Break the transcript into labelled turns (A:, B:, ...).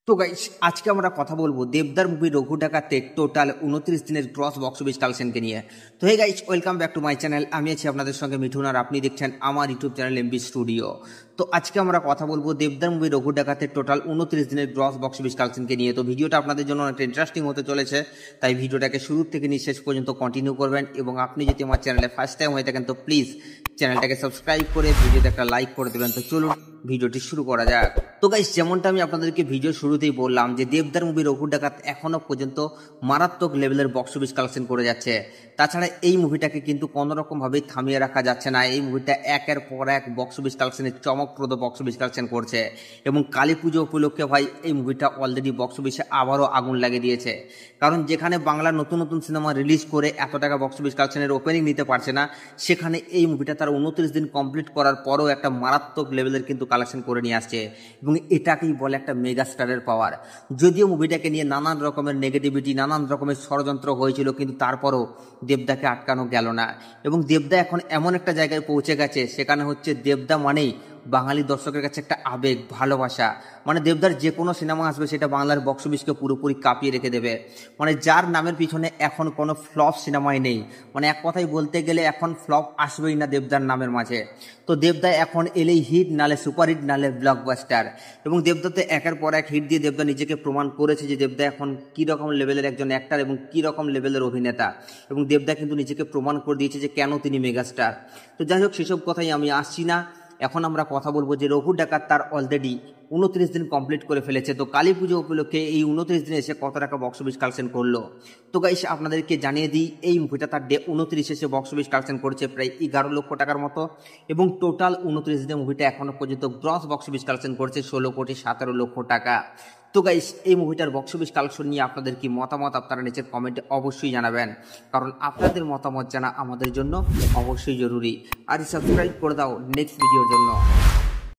A: তো গাইস আজকে আমরা কথা বলবো দেবদার মুভি রঘু ডাকাতের টোটাল 29 দিনের গ্রস বক্স অফিস কালেকশনকে নিয়ে। তো hey guys, welcome back to my channel. আমি আছি আপনাদের সঙ্গে মিঠুন, আর আপনি দেখছেন আমার ইউটিউব চ্যানেল এমবি স্টুডিও। তো আজকে আমরা কথা বলবো দেবদার মুভি রঘু ডাকাতের টোটাল 29 দিনের গ্রস বক্স অফিস কালেকশনকে নিয়ে। তো ভিডিওটা আপনাদের জন্য অনেকটা ইন্টারেস্টিং হতে চলেছে, তাই ভিডিওটাকে শুরু থেকে নিয়ে শেষ পর্যন্ত কন্টিনিউ করবেন। এবং আপনি যদি আমার চ্যানেলে ফার্স্ট টাইম হয়ে থাকেন তো প্লিজ চ্যানেলটাকে সাবস্ক্রাইব করে ভিডিওতে একটা লাইক করে দেবেন। তো চলুন ভিডিওটি শুরু করা যাক। তো গাইস, যেমনটা আমি আপনাদেরকে ভিডিও শুরুতেই বললাম যে দেবদার মুভি রঘু ডাকাত এখনো পর্যন্ত মারাত্মক লেভেলের বক্স অফিস কালেকশন করে যাচ্ছে। তাছাড়া এই মুভিটাকে কিন্তু কোনো রকম ভাবেই থামিয়ে রাখা যাচ্ছে না। এই মুভিটা একের পর এক বক্স অফিস কালেকশনের চমকপ্রদ বক্স অফিস কালেকশন করছে, এবং কালী পুজো উপলক্ষে ভাই এই মুভিটা অলরেডি বক্স অফিসে আবারও আগুন লাগিয়ে দিয়েছে। কারণ যেখানে বাংলা নতুন নতুন সিনেমা রিলিজ করে এত টাকা বক্স অফিস কালেকশনের ওপেনিং নিতে পারছে না, সেখানে এই মুভিটা তার 29 দিন কমপ্লিট করার পরও একটা মারাত্মক লেভেলের কিন্তু কালেকশন করে নিয়ে আসছে, এবং এটাকেই বলে একটা মেগা স্টারের পাওয়ার। যদিও মুভিটাকে নিয়ে নানান রকমের নেগেটিভিটি, নানান রকমের ষড়যন্ত্র হয়েছিল, কিন্তু তারপরও দেবদাকে আটকানো গেল না। এবং দেবদা এখন এমন একটা জায়গায় পৌঁছে গেছে, সেখানে হচ্ছে দেবদা মানেই বাঙালি দর্শকের কাছে একটা আবেগ, ভালোবাসা। মানে দেবদার যে কোনো সিনেমা আসবে সেটা বাংলার বক্স অফিসকে পুরোপুরি কাঁপিয়ে রেখে দেবে। মানে যার নামের পিছনে এখন কোনো ফ্লপ সিনেমাই নেই। মানে এক কথায় বলতে গেলে এখন ফ্লপ আসবেই না দেবদার নামের মাঝে। তো দেবদা এখন এলেই হিট, নালে সুপারহিট, নালে ব্লকবাস্টার। এবং দেবদাতে একের পর এক হিট দিয়ে দেবদা নিজেকে প্রমাণ করেছে যে দেবদা এখন কীরকম লেভেলের একজন অ্যাক্টার এবং কীরকম লেভেলের অভিনেতা। এবং দেবদা কিন্তু নিজেকে প্রমাণ করে দিয়েছে যে কেন তিনি মেগাস্টার। তো যাই হোক, সেসব কথাই আমি আসছি না। এখন আমরা কথা বলবো যে রঘু ডাকাত তার অলরেডি 29 দিন কমপ্লিট করে ফেলেছে। তো কালী পুজো উপলক্ষে এই 29 দিনে এসে কত টাকা বক্স অফিস কালেকশন করলো। তো গাইস, আপনাদেরকে জানিয়ে দিই এই মুভিটা তার ডে 29 এসে বক্স অফিস কালেকশন করেছে প্রায় 11 লক্ষ টাকার মতো, এবং টোটাল 29 দিনে মুভিটা এখনো পর্যন্ত গ্রস বক্স অফিস কালেকশন করছে 16,17,00,000 টাকা। তো গাইস, এই মুভিটার বক্স অফিস কালেকশন নিয়ে আপনাদের কি মতামত আপনারা নিচের কমেন্টে অবশ্যই জানাবেন, কারণ আপনাদের মতামত জানা আমাদের জন্য অবশ্যই জরুরি। আর সাবস্ক্রাইব করে দাও নেক্সট ভিডিওর জন্য।